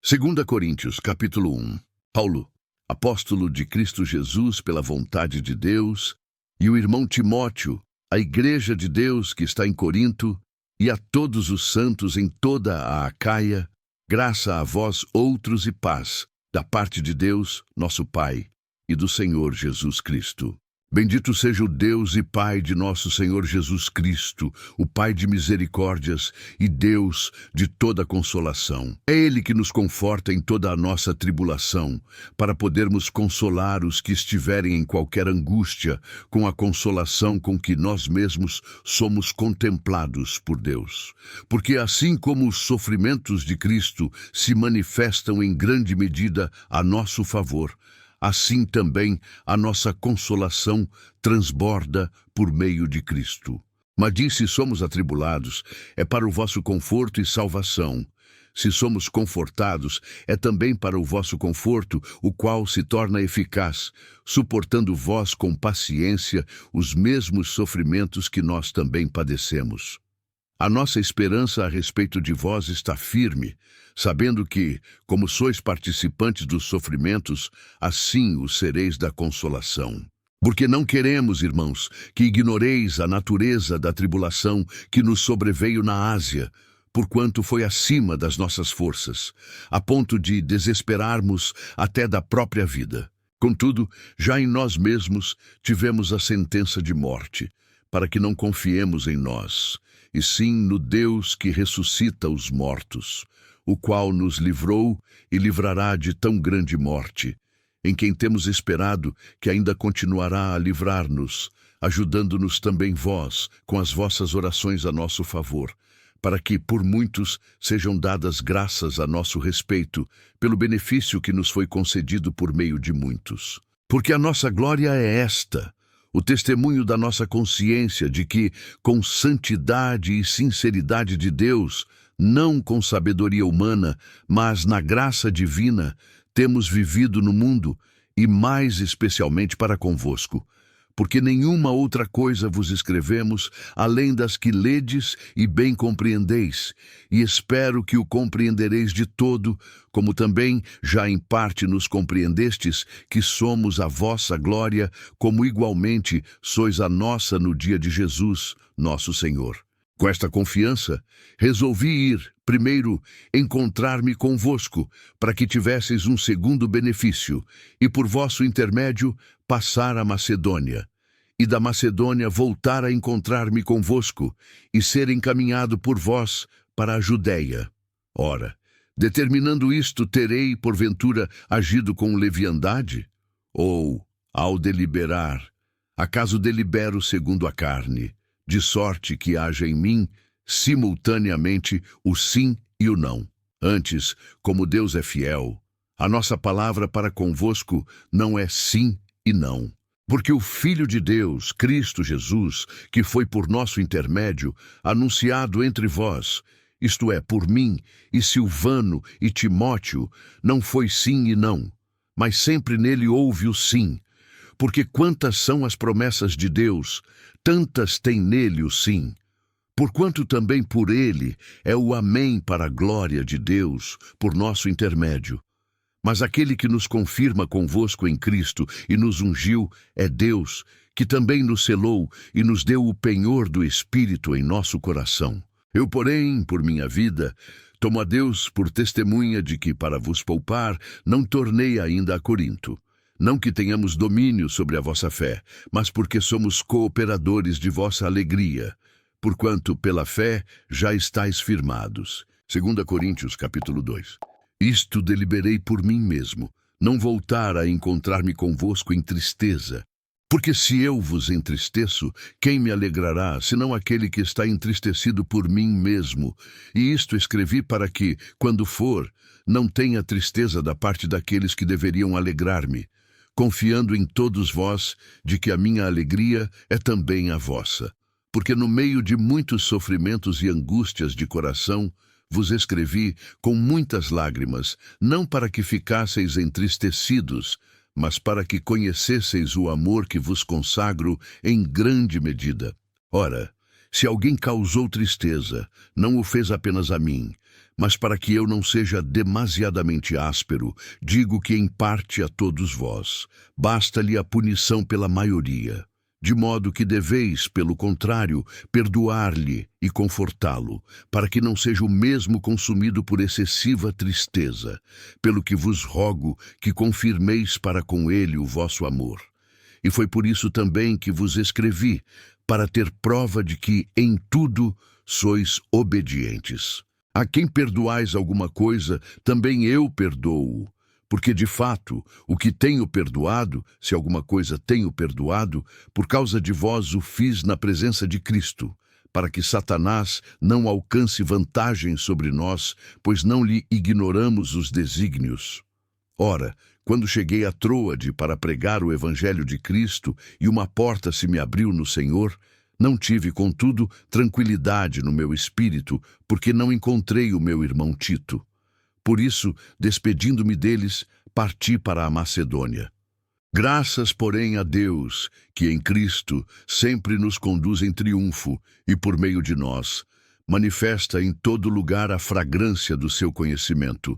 2 Coríntios, capítulo 1. Paulo, apóstolo de Cristo Jesus pela vontade de Deus, e o irmão Timóteo, a igreja de Deus que está em Corinto, e a todos os santos em toda a Acaia, graça a vós outros e paz, da parte de Deus, nosso Pai, e do Senhor Jesus Cristo. Bendito seja o Deus e Pai de nosso Senhor Jesus Cristo, o Pai de misericórdias e Deus de toda consolação. É Ele que nos conforta em toda a nossa tribulação, para podermos consolar os que estiverem em qualquer angústia, com a consolação com que nós mesmos somos contemplados por Deus. Porque assim como os sofrimentos de Cristo se manifestam em grande medida a nosso favor, assim também a nossa consolação transborda por meio de Cristo. Mas se somos atribulados, é para o vosso conforto e salvação. Se somos confortados, é também para o vosso conforto, o qual se torna eficaz, suportando vós com paciência os mesmos sofrimentos que nós também padecemos. A nossa esperança a respeito de vós está firme, sabendo que, como sois participantes dos sofrimentos, assim o sereis da consolação. Porque não queremos, irmãos, que ignoreis a natureza da tribulação que nos sobreveio na Ásia, porquanto foi acima das nossas forças, a ponto de desesperarmos até da própria vida. Contudo, já em nós mesmos tivemos a sentença de morte, para que não confiemos em nós, e sim no Deus que ressuscita os mortos, o qual nos livrou e livrará de tão grande morte, em quem temos esperado que ainda continuará a livrar-nos, ajudando-nos também vós, com as vossas orações a nosso favor, para que por muitos sejam dadas graças a nosso respeito, pelo benefício que nos foi concedido por meio de muitos. Porque a nossa glória é esta, o testemunho da nossa consciência de que, com santidade e sinceridade de Deus, não com sabedoria humana, mas na graça divina, temos vivido no mundo, e mais especialmente para convosco. Porque nenhuma outra coisa vos escrevemos, além das que ledes e bem compreendeis, e espero que o compreendereis de todo, como também já em parte nos compreendestes, que somos a vossa glória, como igualmente sois a nossa no dia de Jesus, nosso Senhor. Com esta confiança, resolvi ir, primeiro, encontrar-me convosco, para que tivesseis um segundo benefício, e por vosso intermédio passar a Macedônia, e da Macedônia voltar a encontrar-me convosco, e ser encaminhado por vós para a Judéia. Ora, determinando isto, terei, porventura, agido com leviandade? Ou, ao deliberar, acaso delibero segundo a carne, de sorte que haja em mim, simultaneamente, o sim e o não? Antes, como Deus é fiel, a nossa palavra para convosco não é sim e não. Porque o Filho de Deus, Cristo Jesus, que foi por nosso intermédio, anunciado entre vós, isto é, por mim, e Silvano e Timóteo, não foi sim e não, mas sempre nele houve o sim. Porque quantas são as promessas de Deus, tantas tem nele o sim. Porquanto também por ele é o amém para a glória de Deus, por nosso intermédio. Mas aquele que nos confirma convosco em Cristo e nos ungiu é Deus, que também nos selou e nos deu o penhor do Espírito em nosso coração. Eu, porém, por minha vida, tomo a Deus por testemunha de que, para vos poupar, não tornei ainda a Corinto. Não que tenhamos domínio sobre a vossa fé, mas porque somos cooperadores de vossa alegria, porquanto pela fé já estáis firmados. 2 Coríntios, capítulo 2. Isto deliberei por mim mesmo, não voltar a encontrar-me convosco em tristeza. Porque se eu vos entristeço, quem me alegrará, senão aquele que está entristecido por mim mesmo? E isto escrevi para que, quando for, não tenha tristeza da parte daqueles que deveriam alegrar-me, confiando em todos vós de que a minha alegria é também a vossa. Porque no meio de muitos sofrimentos e angústias de coração, vos escrevi com muitas lágrimas, não para que ficasseis entristecidos, mas para que conhecesseis o amor que vos consagro em grande medida. Ora, se alguém causou tristeza, não o fez apenas a mim, Mas para que eu não seja demasiadamente áspero, digo que em parte a todos vós, basta-lhe a punição pela maioria, de modo que deveis, pelo contrário, perdoar-lhe e confortá-lo, para que não seja o mesmo consumido por excessiva tristeza, pelo que vos rogo que confirmeis para com ele o vosso amor. E foi por isso também que vos escrevi, para ter prova de que, em tudo, sois obedientes. A quem perdoais alguma coisa, também eu perdoo. Porque, de fato, o que tenho perdoado, se alguma coisa tenho perdoado, por causa de vós o fiz na presença de Cristo, para que Satanás não alcance vantagem sobre nós, pois não lhe ignoramos os desígnios. Ora, quando cheguei a Troade para pregar o Evangelho de Cristo e uma porta se me abriu no Senhor, não tive, contudo, tranquilidade no meu espírito, porque não encontrei o meu irmão Tito. Por isso, despedindo-me deles, parti para a Macedônia. Graças, porém, a Deus, que em Cristo sempre nos conduz em triunfo e, por meio de nós, manifesta em todo lugar a fragrância do seu conhecimento,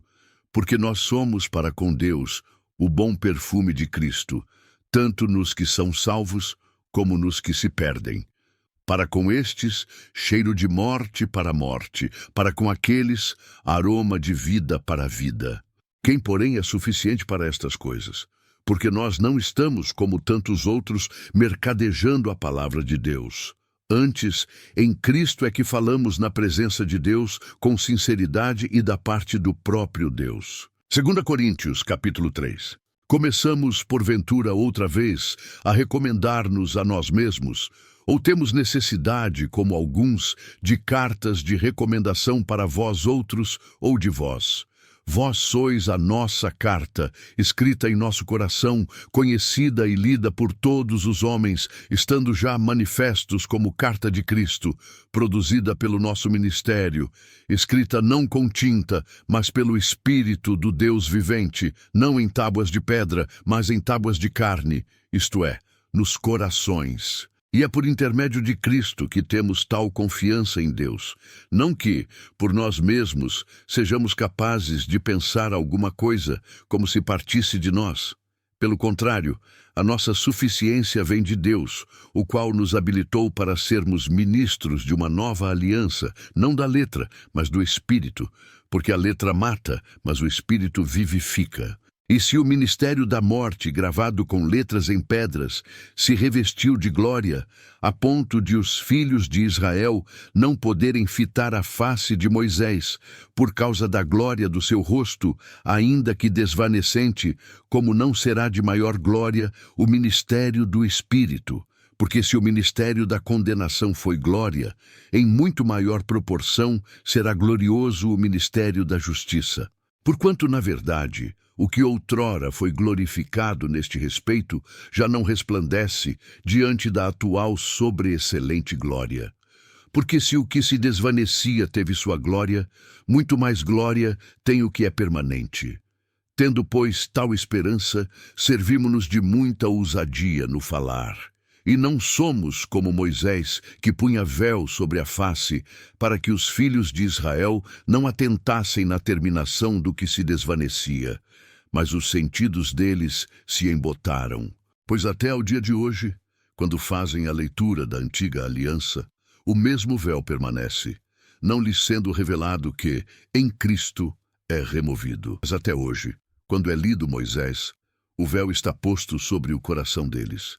porque nós somos para com Deus o bom perfume de Cristo, tanto nos que são salvos como nos que se perdem. Para com estes, cheiro de morte para a morte, para com aqueles, aroma de vida para a vida. Quem, porém, é suficiente para estas coisas? Porque nós não estamos, como tantos outros, mercadejando a palavra de Deus. Antes, em Cristo é que falamos na presença de Deus com sinceridade e da parte do próprio Deus. 2 Coríntios, capítulo 3. Começamos, porventura, outra vez, a recomendar-nos a nós mesmos, ou temos necessidade, como alguns, de cartas de recomendação para vós outros ou de vós? Vós sois a nossa carta, escrita em nosso coração, conhecida e lida por todos os homens, estando já manifestos como carta de Cristo, produzida pelo nosso ministério, escrita não com tinta, mas pelo Espírito do Deus vivente, não em tábuas de pedra, mas em tábuas de carne, isto é, nos corações. E é por intermédio de Cristo que temos tal confiança em Deus. Não que, por nós mesmos, sejamos capazes de pensar alguma coisa como se partisse de nós. Pelo contrário, a nossa suficiência vem de Deus, o qual nos habilitou para sermos ministros de uma nova aliança, não da letra, mas do Espírito, porque a letra mata, mas o Espírito vivifica. E se o ministério da morte, gravado com letras em pedras, se revestiu de glória, a ponto de os filhos de Israel não poderem fitar a face de Moisés, por causa da glória do seu rosto, ainda que desvanecente, como não será de maior glória o ministério do Espírito? Porque se o ministério da condenação foi glória, em muito maior proporção será glorioso o ministério da justiça. Porquanto, na verdade, o que outrora foi glorificado neste respeito já não resplandece diante da atual sobreexcelente glória. Porque se o que se desvanecia teve sua glória, muito mais glória tem o que é permanente. Tendo, pois, tal esperança, servimo-nos de muita ousadia no falar. E não somos como Moisés, que punha véu sobre a face, para que os filhos de Israel não atentassem na terminação do que se desvanecia. Mas os sentidos deles se embotaram. Pois até ao dia de hoje, quando fazem a leitura da antiga aliança, o mesmo véu permanece, não lhes sendo revelado que, em Cristo, é removido. Mas até hoje, quando é lido Moisés, o véu está posto sobre o coração deles.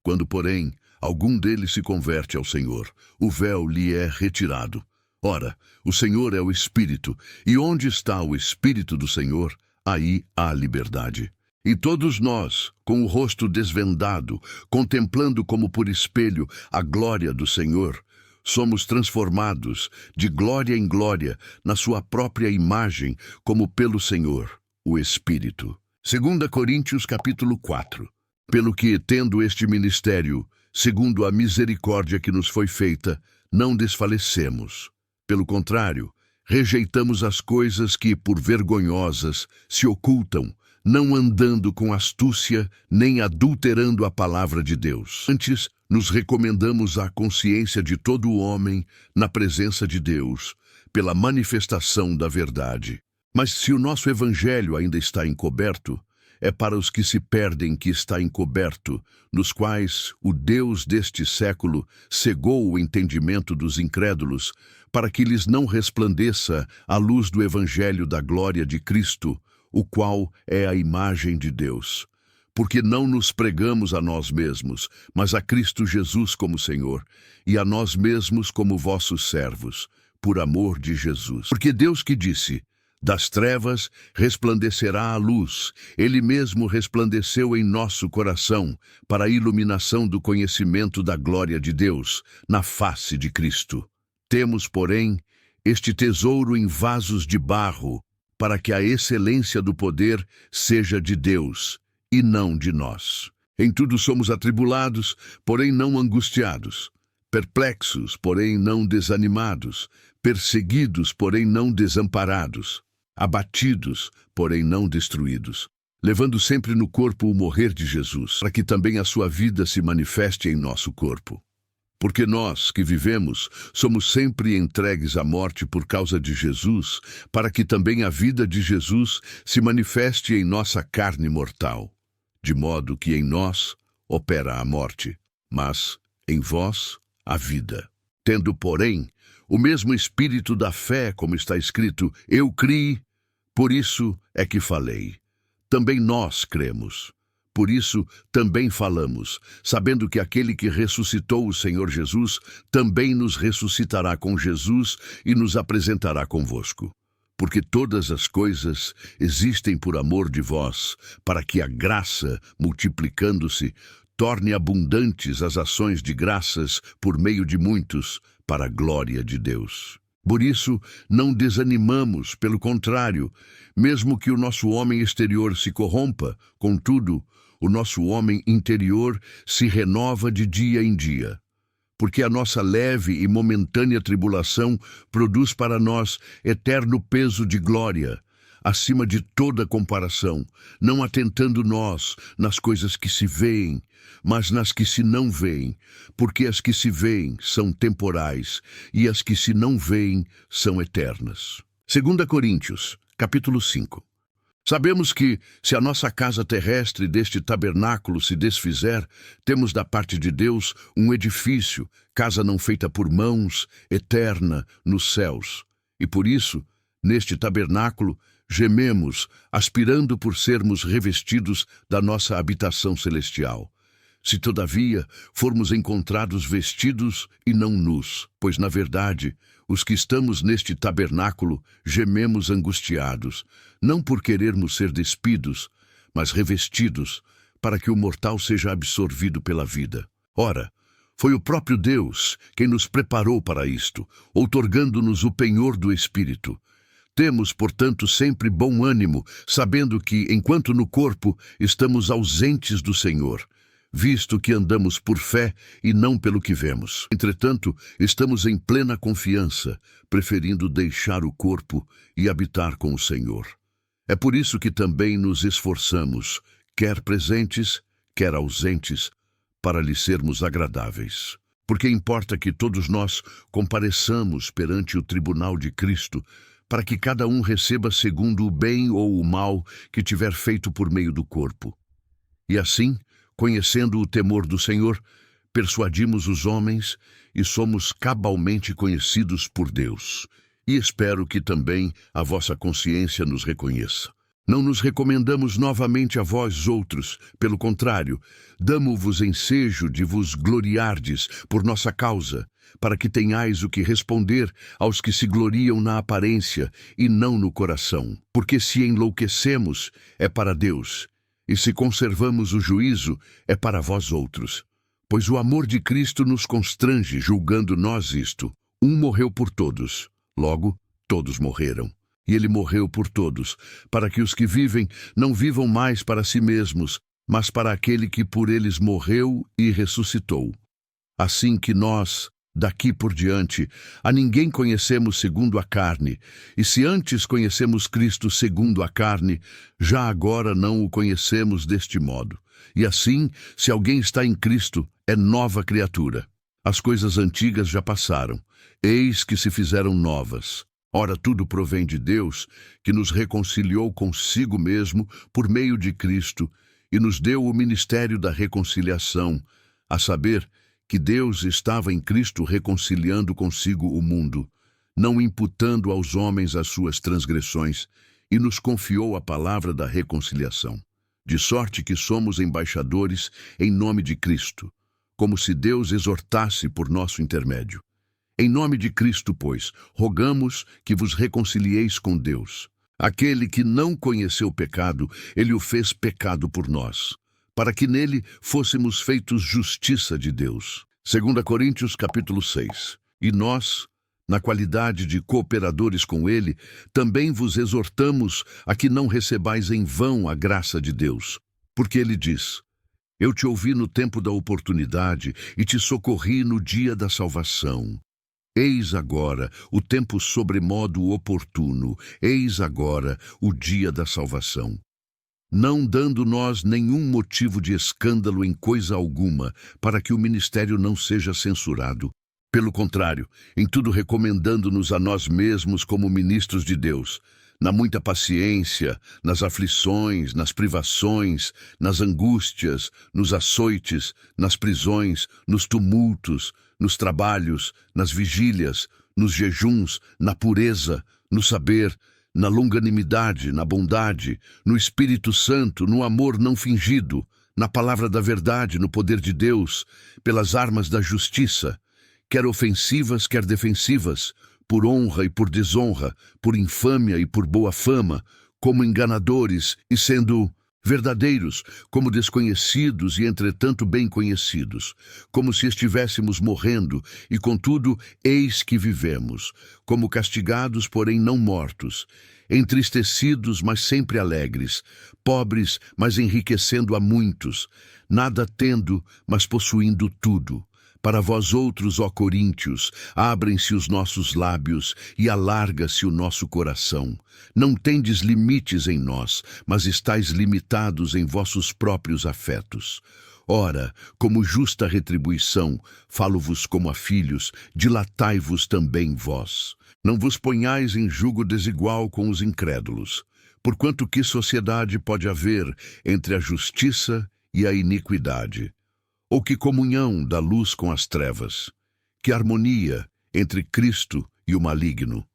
Quando, porém, algum deles se converte ao Senhor, o véu lhe é retirado. Ora, o Senhor é o Espírito, e onde está o Espírito do Senhor, aí há liberdade. E todos nós, com o rosto desvendado, contemplando como por espelho a glória do Senhor, somos transformados de glória em glória na sua própria imagem, como pelo Senhor, o Espírito. 2 Coríntios capítulo 4. Pelo que, tendo este ministério, segundo a misericórdia que nos foi feita, não desfalecemos. Pelo contrário, rejeitamos as coisas que, por vergonhosas, se ocultam, não andando com astúcia, nem adulterando a palavra de Deus. Antes, nos recomendamos à consciência de todo o homem, na presença de Deus, pela manifestação da verdade. Mas se o nosso evangelho ainda está encoberto, é para os que se perdem que está encoberto, nos quais o Deus deste século cegou o entendimento dos incrédulos, para que lhes não resplandeça a luz do evangelho da glória de Cristo, o qual é a imagem de Deus. Porque não nos pregamos a nós mesmos, mas a Cristo Jesus como Senhor, e a nós mesmos como vossos servos, por amor de Jesus. Porque Deus que disse: das trevas resplandecerá a luz, Ele mesmo resplandeceu em nosso coração, para a iluminação do conhecimento da glória de Deus, na face de Cristo. Temos, porém, este tesouro em vasos de barro, para que a excelência do poder seja de Deus, e não de nós. Em tudo somos atribulados, porém não angustiados, perplexos, porém não desanimados, perseguidos, porém não desamparados, abatidos, porém não destruídos, levando sempre no corpo o morrer de Jesus, para que também a sua vida se manifeste em nosso corpo. Porque nós, que vivemos, somos sempre entregues à morte por causa de Jesus, para que também a vida de Jesus se manifeste em nossa carne mortal. De modo que em nós opera a morte, mas em vós a vida. Tendo, porém, o mesmo espírito da fé, como está escrito: eu criei, por isso é que falei. Também nós cremos. Por isso também falamos, sabendo que aquele que ressuscitou o Senhor Jesus também nos ressuscitará com Jesus e nos apresentará convosco. Porque todas as coisas existem por amor de vós, para que a graça, multiplicando-se, torne abundantes as ações de graças por meio de muitos, para a glória de Deus. Por isso, não desanimamos, pelo contrário, mesmo que o nosso homem exterior se corrompa, contudo, o nosso homem interior se renova de dia em dia. Porque a nossa leve e momentânea tribulação produz para nós eterno peso de glória, acima de toda comparação, não atentando nós nas coisas que se veem, mas nas que se não veem, porque as que se veem são temporais e as que se não veem são eternas. 2 Coríntios, capítulo 5. Sabemos que, se a nossa casa terrestre deste tabernáculo se desfizer, temos da parte de Deus um edifício, casa não feita por mãos, eterna, nos céus. E por isso, neste tabernáculo, gememos, aspirando por sermos revestidos da nossa habitação celestial. Se, todavia, formos encontrados vestidos e não nus, pois, na verdade, os que estamos neste tabernáculo gememos angustiados, não por querermos ser despidos, mas revestidos, para que o mortal seja absorvido pela vida. Ora, foi o próprio Deus quem nos preparou para isto, outorgando-nos o penhor do Espírito. Temos, portanto, sempre bom ânimo, sabendo que, enquanto no corpo, estamos ausentes do Senhor, visto que andamos por fé e não pelo que vemos. Entretanto, estamos em plena confiança, preferindo deixar o corpo e habitar com o Senhor. É por isso que também nos esforçamos, quer presentes, quer ausentes, para lhe sermos agradáveis. Porque importa que todos nós compareçamos perante o tribunal de Cristo, para que cada um receba segundo o bem ou o mal que tiver feito por meio do corpo. E assim, conhecendo o temor do Senhor, persuadimos os homens e somos cabalmente conhecidos por Deus. E espero que também a vossa consciência nos reconheça. Não nos recomendamos novamente a vós outros, pelo contrário, damo-vos ensejo de vos gloriardes por nossa causa, para que tenhais o que responder aos que se gloriam na aparência e não no coração. Porque se enlouquecemos, é para Deus, e se conservamos o juízo, é para vós outros. Pois o amor de Cristo nos constrange, julgando nós isto: um morreu por todos, logo todos morreram. E ele morreu por todos, para que os que vivem não vivam mais para si mesmos, mas para aquele que por eles morreu e ressuscitou. Assim que nós, daqui por diante, a ninguém conhecemos segundo a carne, e se antes conhecemos Cristo segundo a carne, já agora não o conhecemos deste modo. E assim, se alguém está em Cristo, é nova criatura. As coisas antigas já passaram, eis que se fizeram novas. Ora, tudo provém de Deus, que nos reconciliou consigo mesmo por meio de Cristo e nos deu o ministério da reconciliação, a saber, que Deus estava em Cristo reconciliando consigo o mundo, não imputando aos homens as suas transgressões, e nos confiou a palavra da reconciliação. De sorte que somos embaixadores em nome de Cristo, como se Deus exortasse por nosso intermédio. Em nome de Cristo, pois, rogamos que vos reconcilieis com Deus. Aquele que não conheceu o pecado, ele o fez pecado por nós, para que nele fôssemos feitos justiça de Deus. 2 Coríntios capítulo 6. E nós, na qualidade de cooperadores com ele, também vos exortamos a que não recebais em vão a graça de Deus. Porque ele diz: eu te ouvi no tempo da oportunidade e te socorri no dia da salvação. Eis agora o tempo sobremodo oportuno, eis agora o dia da salvação. Não dando nós nenhum motivo de escândalo em coisa alguma, para que o ministério não seja censurado. Pelo contrário, em tudo recomendando-nos a nós mesmos como ministros de Deus, na muita paciência, nas aflições, nas privações, nas angústias, nos açoites, nas prisões, nos tumultos, nos trabalhos, nas vigílias, nos jejuns, na pureza, no saber, na longanimidade, na bondade, no Espírito Santo, no amor não fingido, na palavra da verdade, no poder de Deus, pelas armas da justiça, quer ofensivas, quer defensivas, por honra e por desonra, por infâmia e por boa fama, como enganadores e sendo verdadeiros, como desconhecidos e entretanto bem conhecidos, como se estivéssemos morrendo e contudo eis que vivemos, como castigados porém não mortos, entristecidos mas sempre alegres, pobres mas enriquecendo a muitos, nada tendo mas possuindo tudo. Para vós outros, ó Coríntios, abrem-se os nossos lábios e alarga-se o nosso coração. Não tendes limites em nós, mas estáis limitados em vossos próprios afetos. Ora, como justa retribuição, falo-vos como a filhos, dilatai-vos também vós. Não vos ponhais em jugo desigual com os incrédulos, porquanto que sociedade pode haver entre a justiça e a iniquidade? Ou que comunhão da luz com as trevas? Que harmonia entre Cristo e o maligno?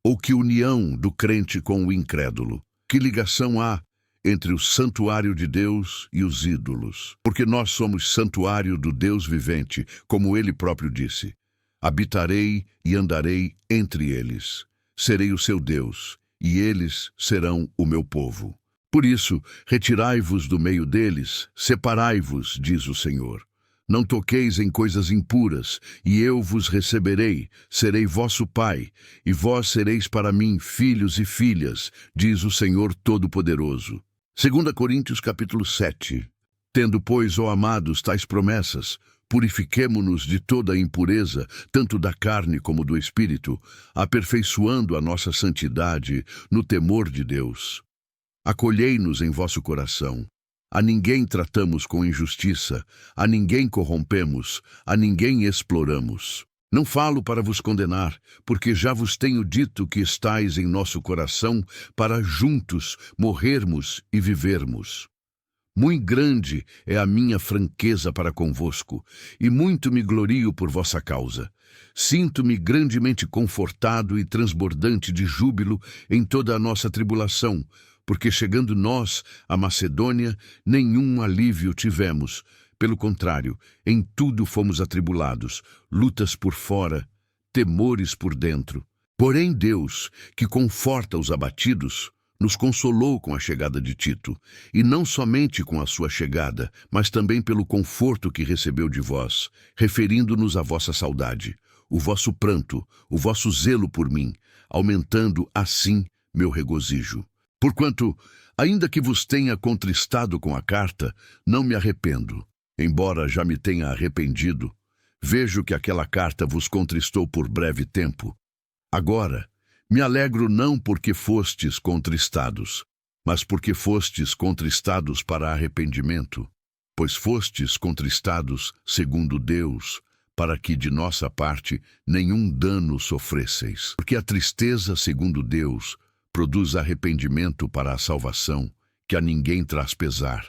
Ou que união do crente com o incrédulo? Que ligação há entre o santuário de Deus e os ídolos? Porque nós somos santuário do Deus vivente, como ele próprio disse: habitarei e andarei entre eles. Serei o seu Deus, e eles serão o meu povo. Por isso, retirai-vos do meio deles, separai-vos, diz o Senhor. Não toqueis em coisas impuras, e eu vos receberei, serei vosso pai, e vós sereis para mim filhos e filhas, diz o Senhor Todo-Poderoso. 2 Coríntios capítulo 7. Tendo, pois, ó amados, tais promessas, purifiquemo-nos de toda a impureza, tanto da carne como do espírito, aperfeiçoando a nossa santidade no temor de Deus. Acolhei-nos em vosso coração. A ninguém tratamos com injustiça, a ninguém corrompemos, a ninguém exploramos. Não falo para vos condenar, porque já vos tenho dito que estáis em nosso coração para juntos morrermos e vivermos. Muito grande é a minha franqueza para convosco, e muito me glorio por vossa causa. Sinto-me grandemente confortado e transbordante de júbilo em toda a nossa tribulação, porque chegando nós à Macedônia, nenhum alívio tivemos. Pelo contrário, em tudo fomos atribulados, lutas por fora, temores por dentro. Porém Deus, que conforta os abatidos, nos consolou com a chegada de Tito, e não somente com a sua chegada, mas também pelo conforto que recebeu de vós, referindo-nos à vossa saudade, o vosso pranto, o vosso zelo por mim, aumentando assim meu regozijo. Porquanto, ainda que vos tenha contristado com a carta, não me arrependo, embora já me tenha arrependido. Vejo que aquela carta vos contristou por breve tempo. Agora, me alegro não porque fostes contristados, mas porque fostes contristados para arrependimento, pois fostes contristados segundo Deus, para que de nossa parte nenhum dano sofresseis. Porque a tristeza, segundo Deus, produz arrependimento para a salvação, que a ninguém traz pesar,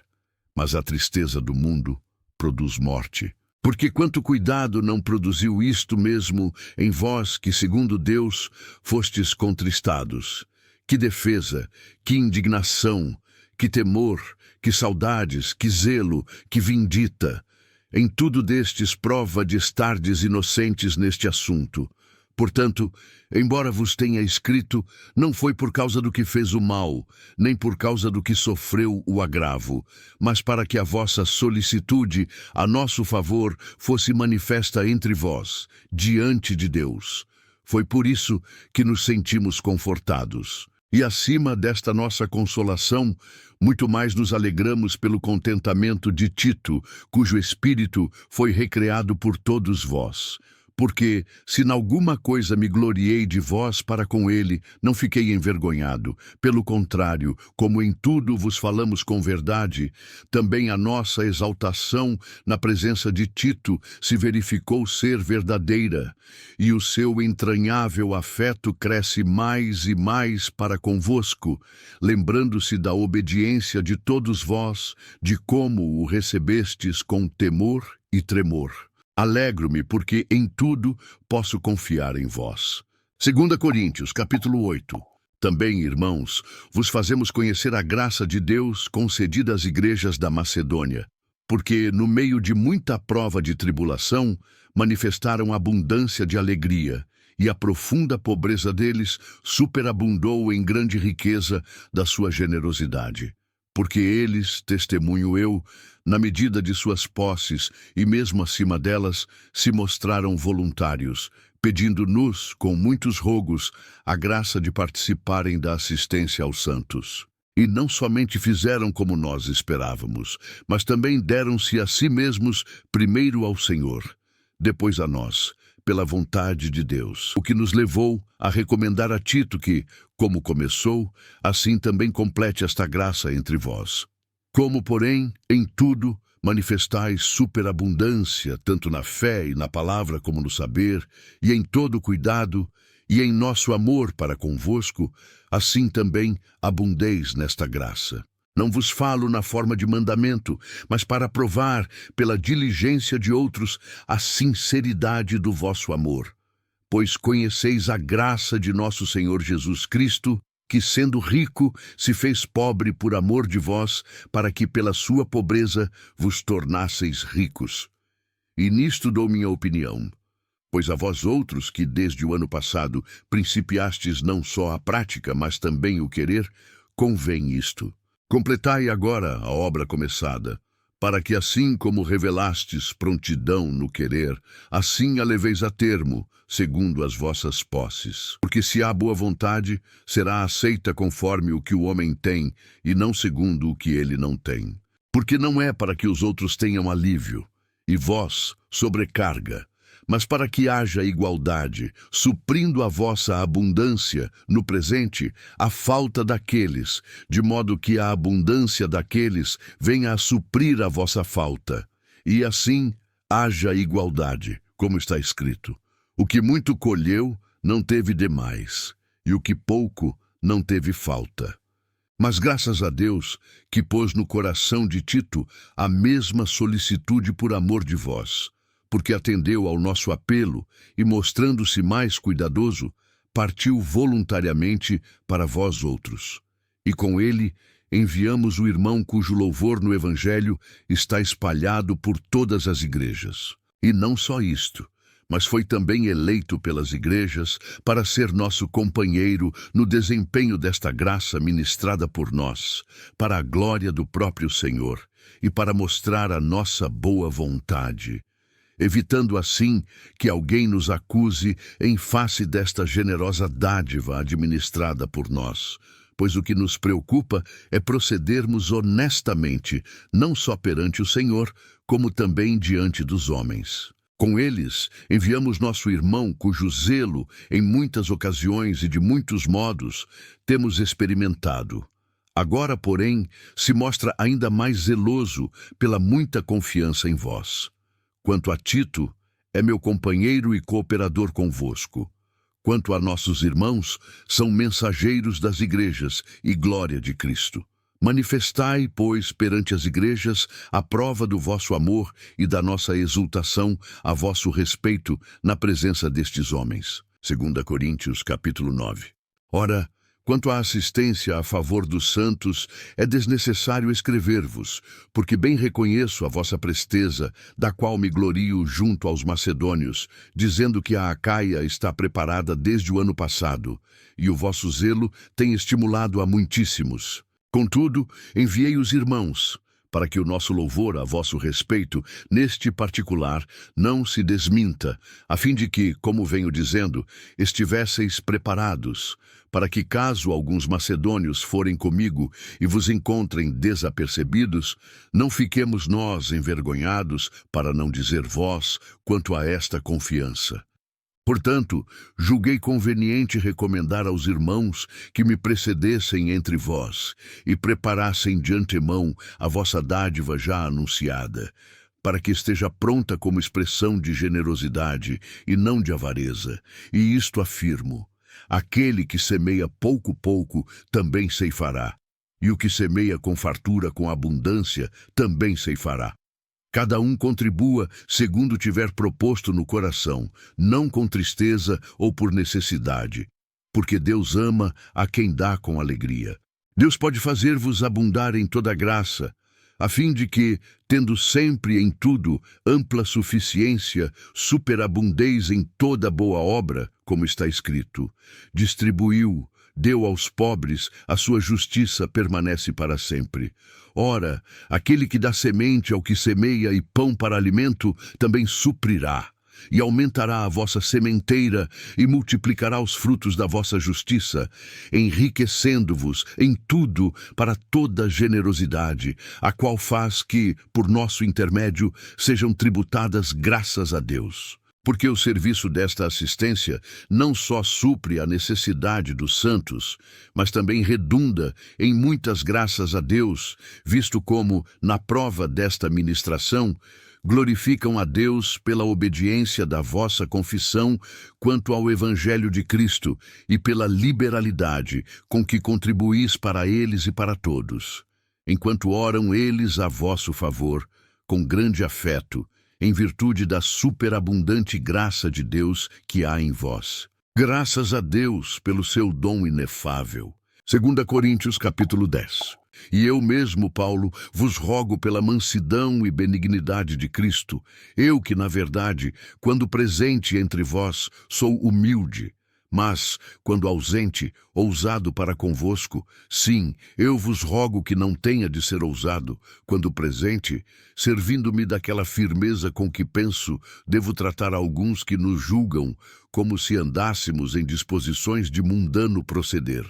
mas a tristeza do mundo produz morte. Porque quanto cuidado não produziu isto mesmo em vós que, segundo Deus, fostes contristados? Que defesa, que indignação, que temor, que saudades, que zelo, que vindita! Em tudo destes prova de estardes inocentes neste assunto. Portanto, embora vos tenha escrito, não foi por causa do que fez o mal, nem por causa do que sofreu o agravo, mas para que a vossa solicitude a nosso favor fosse manifesta entre vós, diante de Deus. Foi por isso que nos sentimos confortados. E acima desta nossa consolação, muito mais nos alegramos pelo contentamento de Tito, cujo espírito foi recreado por todos vós. Porque, se em alguma coisa me gloriei de vós para com ele, não fiquei envergonhado. Pelo contrário, como em tudo vos falamos com verdade, também a nossa exaltação na presença de Tito se verificou ser verdadeira, e o seu entranhável afeto cresce mais e mais para convosco, lembrando-se da obediência de todos vós, de como o recebestes com temor e tremor. Alegro-me, porque em tudo posso confiar em vós. 2 Coríntios, capítulo 8. Também, irmãos, vos fazemos conhecer a graça de Deus concedida às igrejas da Macedônia, porque, no meio de muita prova de tribulação, manifestaram abundância de alegria, e a profunda pobreza deles superabundou em grande riqueza da sua generosidade. Porque eles, testemunho eu, na medida de suas posses e mesmo acima delas, se mostraram voluntários, pedindo-nos, com muitos rogos, a graça de participarem da assistência aos santos. E não somente fizeram como nós esperávamos, mas também deram-se a si mesmos primeiro ao Senhor, depois a nós, pela vontade de Deus, o que nos levou a recomendar a Tito que, como começou, assim também complete esta graça entre vós. Como, porém, em tudo manifestais superabundância, tanto na fé e na palavra como no saber, e em todo cuidado, e em nosso amor para convosco, assim também abundeis nesta graça. Não vos falo na forma de mandamento, mas para provar, pela diligência de outros, a sinceridade do vosso amor. Pois conheceis a graça de nosso Senhor Jesus Cristo, que, sendo rico, se fez pobre por amor de vós, para que pela sua pobreza vos tornasseis ricos. E nisto dou minha opinião. Pois a vós outros, que desde o ano passado principiastes não só a prática, mas também o querer, convém isto. Completai agora a obra começada, para que assim como revelastes prontidão no querer, assim a leveis a termo, segundo as vossas posses. Porque se há boa vontade, será aceita conforme o que o homem tem, e não segundo o que ele não tem. Porque não é para que os outros tenham alívio, e vós sobrecarga, mas para que haja igualdade, suprindo a vossa abundância, no presente, a falta daqueles, de modo que a abundância daqueles venha a suprir a vossa falta. E assim haja igualdade, como está escrito. O que muito colheu, não teve demais, e o que pouco, não teve falta. Mas graças a Deus, que pôs no coração de Tito a mesma solicitude por amor de vós, porque atendeu ao nosso apelo e, mostrando-se mais cuidadoso, partiu voluntariamente para vós outros. E com ele enviamos o irmão cujo louvor no Evangelho está espalhado por todas as igrejas. E não só isto, mas foi também eleito pelas igrejas para ser nosso companheiro no desempenho desta graça ministrada por nós, para a glória do próprio Senhor e para mostrar a nossa boa vontade, evitando assim que alguém nos acuse em face desta generosa dádiva administrada por nós. Pois o que nos preocupa é procedermos honestamente, não só perante o Senhor, como também diante dos homens. Com eles, enviamos nosso irmão, cujo zelo, em muitas ocasiões e de muitos modos, temos experimentado. Agora, porém, se mostra ainda mais zeloso pela muita confiança em vós. Quanto a Tito, é meu companheiro e cooperador convosco. Quanto a nossos irmãos, são mensageiros das igrejas e glória de Cristo. Manifestai, pois, perante as igrejas a prova do vosso amor e da nossa exultação a vosso respeito na presença destes homens. 2 Coríntios, capítulo 9. Ora, quanto à assistência a favor dos santos, é desnecessário escrever-vos, porque bem reconheço a vossa presteza, da qual me glorio junto aos macedônios, dizendo que a Acaia está preparada desde o ano passado, e o vosso zelo tem estimulado a muitíssimos. Contudo, enviei os irmãos, para que o nosso louvor a vosso respeito, neste particular, não se desminta, a fim de que, como venho dizendo, estivesseis preparados, para que, caso alguns macedônios forem comigo e vos encontrem desapercebidos, não fiquemos nós envergonhados, para não dizer vós, quanto a esta confiança. Portanto, julguei conveniente recomendar aos irmãos que me precedessem entre vós e preparassem de antemão a vossa dádiva já anunciada, para que esteja pronta como expressão de generosidade e não de avareza. E isto afirmo: aquele que semeia pouco, também ceifará, e o que semeia com fartura, com abundância, também ceifará. Cada um contribua segundo tiver proposto no coração, não com tristeza ou por necessidade, porque Deus ama a quem dá com alegria. Deus pode fazer-vos abundar em toda graça, a fim de que, tendo sempre em tudo ampla suficiência, superabundeis em toda boa obra, como está escrito: distribuiu, deu aos pobres, a sua justiça permanece para sempre. Ora, aquele que dá semente ao que semeia e pão para alimento, também suprirá, e aumentará a vossa sementeira, e multiplicará os frutos da vossa justiça, enriquecendo-vos em tudo para toda generosidade, a qual faz que, por nosso intermédio, sejam tributadas graças a Deus. Porque o serviço desta assistência não só supre a necessidade dos santos, mas também redunda em muitas graças a Deus, visto como, na prova desta ministração, glorificam a Deus pela obediência da vossa confissão quanto ao Evangelho de Cristo e pela liberalidade com que contribuís para eles e para todos, enquanto oram eles a vosso favor, com grande afeto, em virtude da superabundante graça de Deus que há em vós. Graças a Deus pelo seu dom inefável. 2 Coríntios, capítulo 10. E eu mesmo, Paulo, vos rogo pela mansidão e benignidade de Cristo, eu que, na verdade, quando presente entre vós, sou humilde, mas, quando ausente, ousado para convosco. Sim, eu vos rogo que não tenha de ser ousado, quando presente, servindo-me daquela firmeza com que penso, devo tratar alguns que nos julgam, como se andássemos em disposições de mundano proceder.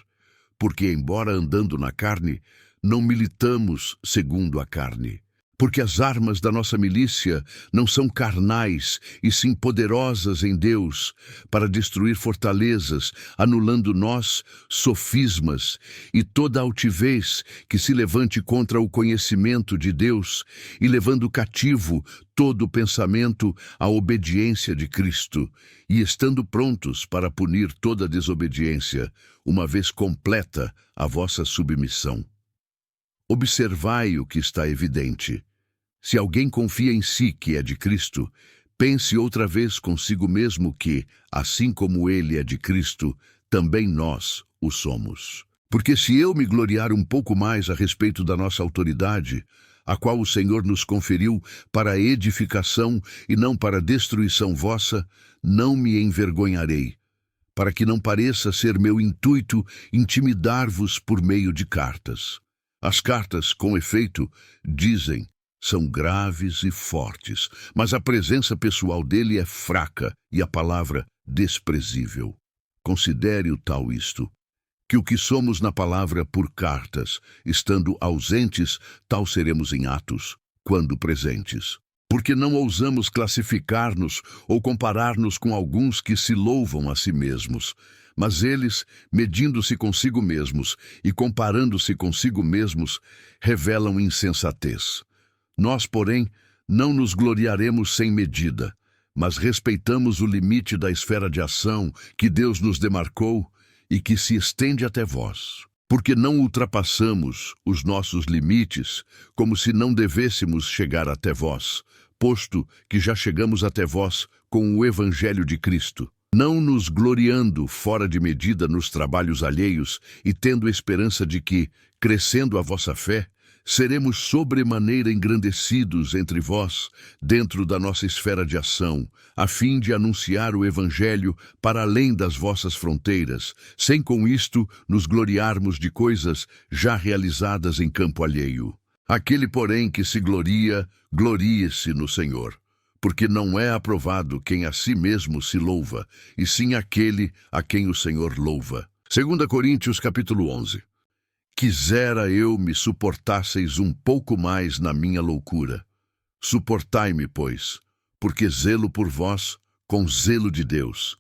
Porque, embora andando na carne, não militamos segundo a carne. Porque as armas da nossa milícia não são carnais, e sim poderosas em Deus, para destruir fortalezas, anulando nós sofismas e toda altivez que se levante contra o conhecimento de Deus, e levando cativo todo pensamento à obediência de Cristo, e estando prontos para punir toda desobediência, uma vez completa a vossa submissão. Observai o que está evidente. Se alguém confia em si que é de Cristo, pense outra vez consigo mesmo que, assim como ele é de Cristo, também nós o somos. Porque se eu me gloriar um pouco mais a respeito da nossa autoridade, a qual o Senhor nos conferiu para a edificação e não para a destruição vossa, não me envergonharei, para que não pareça ser meu intuito intimidar-vos por meio de cartas. As cartas, com efeito, dizem, são graves e fortes, mas a presença pessoal dele é fraca e a palavra desprezível. Considere o tal isto, que o que somos na palavra por cartas, estando ausentes, tal seremos em atos, quando presentes. Porque não ousamos classificar-nos ou comparar-nos com alguns que se louvam a si mesmos, mas eles, medindo-se consigo mesmos e comparando-se consigo mesmos, revelam insensatez. Nós, porém, não nos gloriaremos sem medida, mas respeitamos o limite da esfera de ação que Deus nos demarcou e que se estende até vós. Porque não ultrapassamos os nossos limites como se não devêssemos chegar até vós, posto que já chegamos até vós com o Evangelho de Cristo, não nos gloriando fora de medida nos trabalhos alheios e tendo esperança de que, crescendo a vossa fé, seremos sobremaneira engrandecidos entre vós, dentro da nossa esfera de ação, a fim de anunciar o Evangelho para além das vossas fronteiras, sem com isto nos gloriarmos de coisas já realizadas em campo alheio. Aquele, porém, que se gloria, glorie-se no Senhor, porque não é aprovado quem a si mesmo se louva, e sim aquele a quem o Senhor louva. 2 Coríntios capítulo 11. Quisera eu me suportasseis um pouco mais na minha loucura. Suportai-me, pois, porque zelo por vós com zelo de Deus,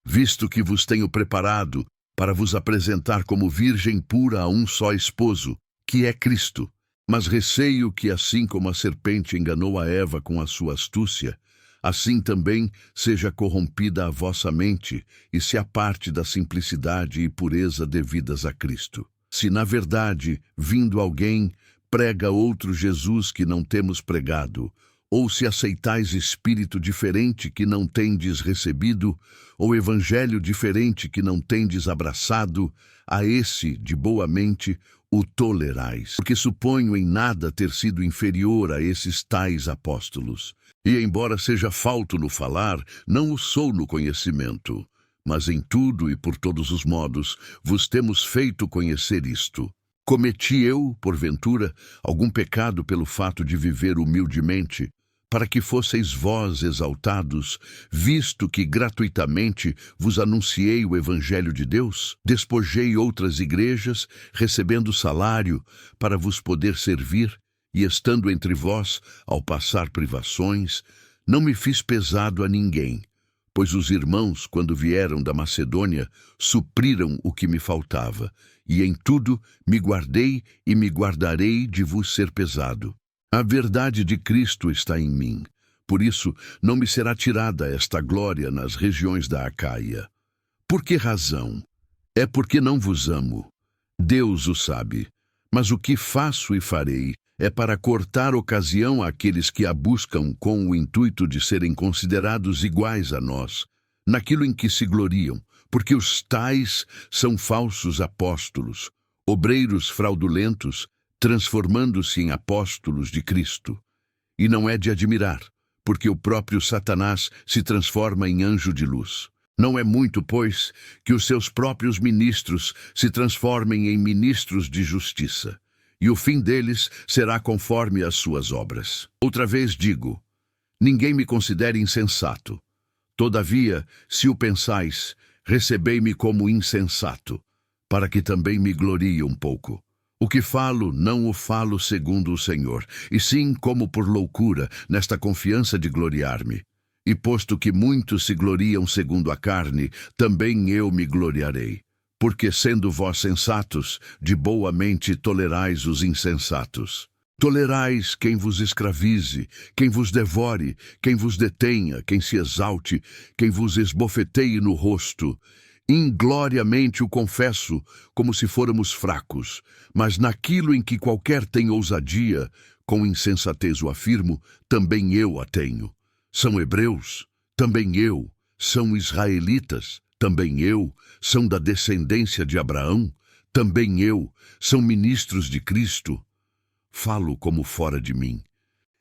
visto que vos tenho preparado para vos apresentar como virgem pura a um só esposo, que é Cristo. Mas receio que, assim como a serpente enganou a Eva com a sua astúcia, assim também seja corrompida a vossa mente e se aparte da simplicidade e pureza devidas a Cristo. Se, na verdade, vindo alguém, prega outro Jesus que não temos pregado, ou se aceitais espírito diferente que não tendes recebido, ou evangelho diferente que não tendes abraçado, a esse, de boa mente, o tolerais. Porque suponho em nada ter sido inferior a esses tais apóstolos. E, embora seja falto no falar, não o sou no conhecimento. Mas em tudo e por todos os modos vos temos feito conhecer isto. Cometi eu, porventura, algum pecado pelo fato de viver humildemente, para que fosseis vós exaltados, visto que gratuitamente vos anunciei o Evangelho de Deus? Despojei outras igrejas, recebendo salário, para vos poder servir, e estando entre vós, ao passar privações, não me fiz pesado a ninguém. Pois os irmãos, quando vieram da Macedônia, supriram o que me faltava, e em tudo me guardei e me guardarei de vos ser pesado. A verdade de Cristo está em mim, por isso não me será tirada esta glória nas regiões da Acaia. Por que razão? É porque não vos amo. Deus o sabe. Mas o que faço e farei é para cortar ocasião àqueles que a buscam com o intuito de serem considerados iguais a nós, naquilo em que se gloriam, porque os tais são falsos apóstolos, obreiros fraudulentos, transformando-se em apóstolos de Cristo. E não é de admirar, porque o próprio Satanás se transforma em anjo de luz. Não é muito, pois, que os seus próprios ministros se transformem em ministros de justiça, e o fim deles será conforme as suas obras. Outra vez digo, ninguém me considere insensato. Todavia, se o pensais, recebei-me como insensato, para que também me glorie um pouco. O que falo, não o falo segundo o Senhor, e sim como por loucura, nesta confiança de gloriar-me. E posto que muitos se gloriam segundo a carne, também eu me gloriarei. Porque, sendo vós sensatos, de boa mente tolerais os insensatos. Tolerais quem vos escravize, quem vos devore, quem vos detenha, quem se exalte, quem vos esbofeteie no rosto. Ingloriamente o confesso, como se fôramos fracos, mas naquilo em que qualquer tem ousadia, com insensatez o afirmo, também eu a tenho. São hebreus? Também eu. São israelitas? Também eu. São da descendência de Abraão? Também eu. São ministros de Cristo? Falo como fora de mim.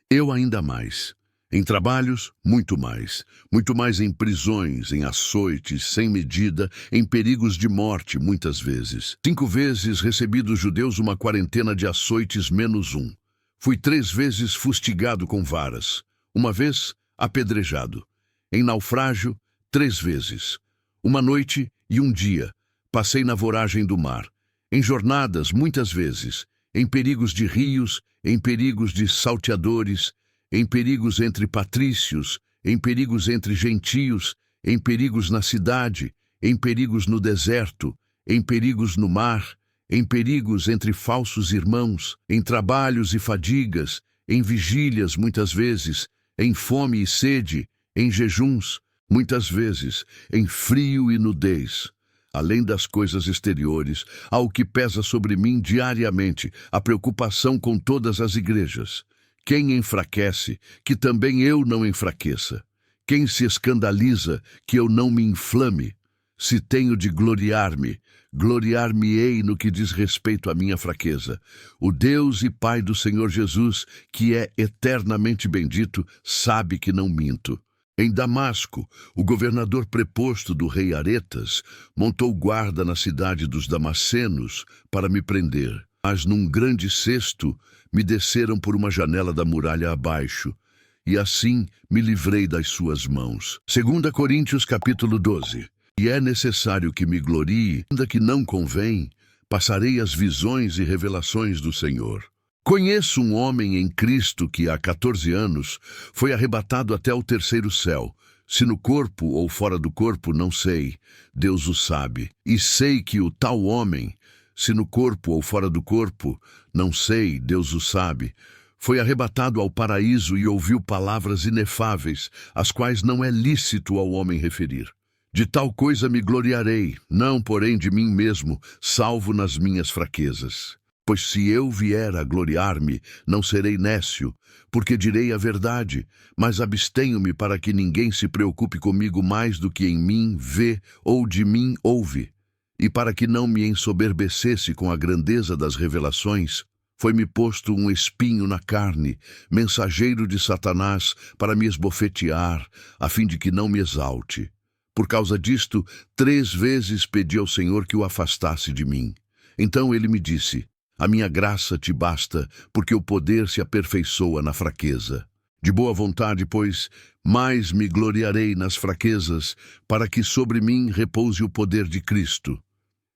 Eu ainda mais. Em trabalhos, muito mais em prisões, em açoites, sem medida, em perigos de morte, muitas vezes. 5 vezes recebi dos judeus uma quarentena de açoites menos um. Fui 3 vezes fustigado com varas, 1 vez apedrejado. Em naufrágio, 3 vezes. 1 noite e 1 dia, passei na voragem do mar. Em jornadas, muitas vezes, em perigos de rios, em perigos de salteadores, em perigos entre patrícios, em perigos entre gentios, em perigos na cidade, em perigos no deserto, em perigos no mar, em perigos entre falsos irmãos, em trabalhos e fadigas, em vigílias muitas vezes, em fome e sede, em jejuns, muitas vezes, em frio e nudez. Além das coisas exteriores, há o que pesa sobre mim diariamente, a preocupação com todas as igrejas. Quem enfraquece, que também eu não enfraqueça. Quem se escandaliza, que eu não me inflame. Se tenho de gloriar-me, gloriar-me-ei no que diz respeito à minha fraqueza. O Deus e Pai do Senhor Jesus, que é eternamente bendito, sabe que não minto. Em Damasco, o governador preposto do rei Aretas montou guarda na cidade dos Damascenos para me prender. Mas num grande cesto me desceram por uma janela da muralha abaixo, e assim me livrei das suas mãos. 2 Coríntios capítulo 12. E é necessário que me glorie, ainda que não convém, passarei as visões e revelações do Senhor. Conheço um homem em Cristo que há 14 anos foi arrebatado até o terceiro céu. Se no corpo ou fora do corpo, não sei, Deus o sabe. E sei que o tal homem, se no corpo ou fora do corpo, não sei, Deus o sabe, foi arrebatado ao paraíso e ouviu palavras inefáveis, as quais não é lícito ao homem referir. De tal coisa me gloriarei, não porém de mim mesmo, salvo nas minhas fraquezas. Pois se eu vier a gloriar-me, não serei nécio, porque direi a verdade, mas abstenho-me para que ninguém se preocupe comigo mais do que em mim vê ou de mim ouve. E para que não me ensoberbecesse com a grandeza das revelações, foi-me posto um espinho na carne, mensageiro de Satanás, para me esbofetear, a fim de que não me exalte. Por causa disto, 3 vezes pedi ao Senhor que o afastasse de mim. Então ele me disse: a minha graça te basta, porque o poder se aperfeiçoa na fraqueza. De boa vontade, pois, mais me gloriarei nas fraquezas, para que sobre mim repouse o poder de Cristo.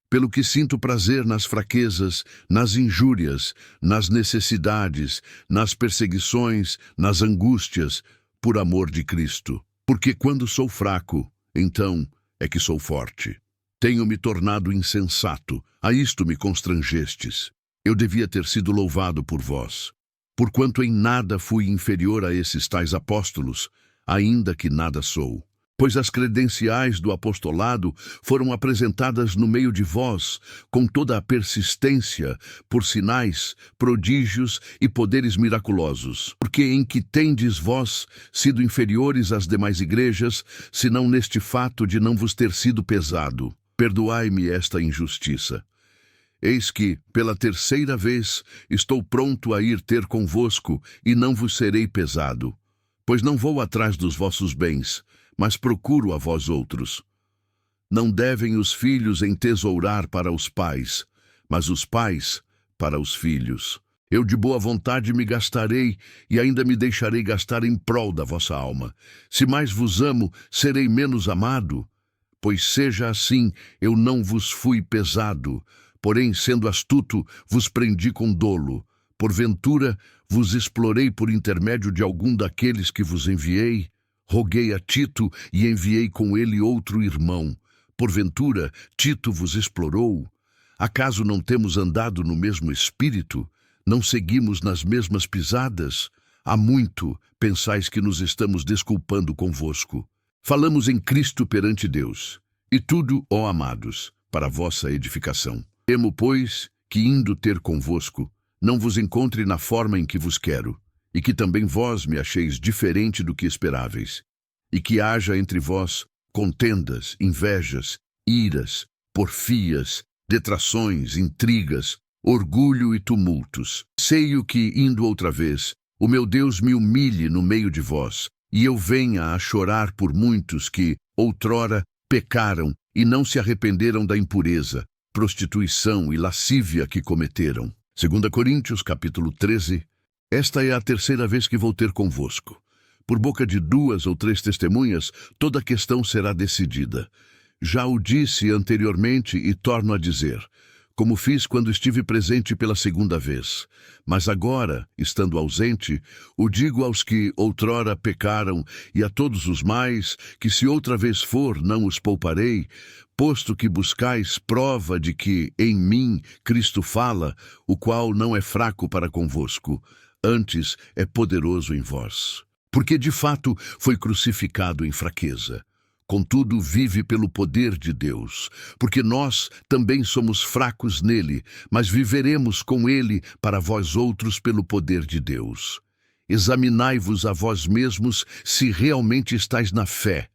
Pelo que sinto prazer nas fraquezas, nas injúrias, nas necessidades, nas perseguições, nas angústias, por amor de Cristo. Porque quando sou fraco, então é que sou forte. Tenho me tornado insensato, a isto me constrangestes. Eu devia ter sido louvado por vós, porquanto em nada fui inferior a esses tais apóstolos, ainda que nada sou. Pois as credenciais do apostolado foram apresentadas no meio de vós, com toda a persistência, por sinais, prodígios e poderes miraculosos. Porque em que tendes vós sido inferiores às demais igrejas, senão neste fato de não vos ter sido pesado? Perdoai-me esta injustiça. Eis que, pela 3ª vez, estou pronto a ir ter convosco, e não vos serei pesado. Pois não vou atrás dos vossos bens, mas procuro a vós outros. Não devem os filhos entesourar para os pais, mas os pais para os filhos. Eu de boa vontade me gastarei, e ainda me deixarei gastar em prol da vossa alma. Se mais vos amo, serei menos amado? Pois seja assim, eu não vos fui pesado, porém, sendo astuto, vos prendi com dolo. Porventura, vos explorei por intermédio de algum daqueles que vos enviei? Roguei a Tito e enviei com ele outro irmão. Porventura, Tito vos explorou? Acaso não temos andado no mesmo espírito? Não seguimos nas mesmas pisadas? Há muito pensais que nos estamos desculpando convosco. Falamos em Cristo perante Deus, e tudo, ó amados, para vossa edificação. Temo, pois, que indo ter convosco, não vos encontre na forma em que vos quero, e que também vós me acheis diferente do que esperáveis, e que haja entre vós contendas, invejas, iras, porfias, detrações, intrigas, orgulho e tumultos. Sei o que, indo outra vez, o meu Deus me humilhe no meio de vós, e eu venha a chorar por muitos que, outrora, pecaram e não se arrependeram da impureza, prostituição e lascívia que cometeram. 2 Coríntios, capítulo 13. Esta é a 3ª vez que vou ter convosco. Por boca de 2 ou 3 testemunhas, toda a questão será decidida. Já o disse anteriormente e torno a dizer, como fiz quando estive presente pela 2ª vez. Mas agora, estando ausente, o digo aos que outrora pecaram e a todos os mais, que se outra vez for, não os pouparei, posto que buscais prova de que em mim Cristo fala, o qual não é fraco para convosco, antes é poderoso em vós. porque de fato foi crucificado em fraqueza. Contudo, vive pelo poder de Deus, porque nós também somos fracos nele, mas viveremos com ele para vós outros pelo poder de Deus. Examinai-vos a vós mesmos se realmente estáis na fé.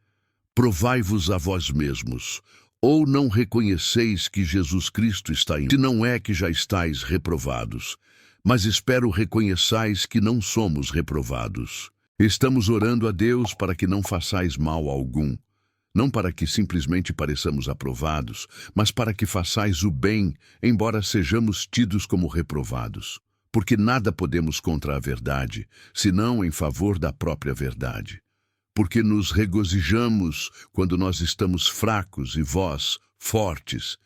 Provai-vos a vós mesmos. Ou não reconheceis que Jesus Cristo está em vós? Se não é que já estáis reprovados, mas espero reconheçais que não somos reprovados. Estamos orando a Deus para que não façais mal algum, não para que simplesmente pareçamos aprovados, mas para que façais o bem, embora sejamos tidos como reprovados. Porque nada podemos contra a verdade, senão em favor da própria verdade. Porque nos regozijamos quando nós estamos fracos e vós fortes,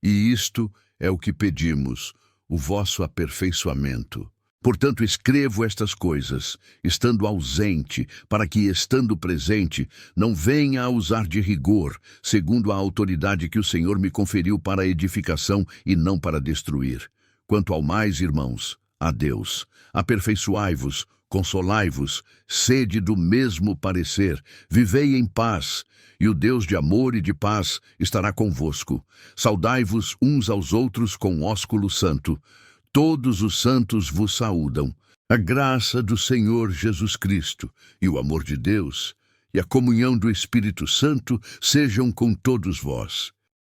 e isto é o que pedimos, o vosso aperfeiçoamento. Portanto, escrevo estas coisas, estando ausente, para que, estando presente, não venha a usar de rigor, segundo a autoridade que o Senhor me conferiu para a edificação e não para destruir. Quanto ao mais, irmãos, a Deus, aperfeiçoai-vos, consolai-vos, sede do mesmo parecer, vivei em paz, e o Deus de amor e de paz estará convosco. Saudai-vos uns aos outros com ósculo santo. Todos os santos vos saúdam. A graça do Senhor Jesus Cristo e o amor de Deus e a comunhão do Espírito Santo sejam com todos vós.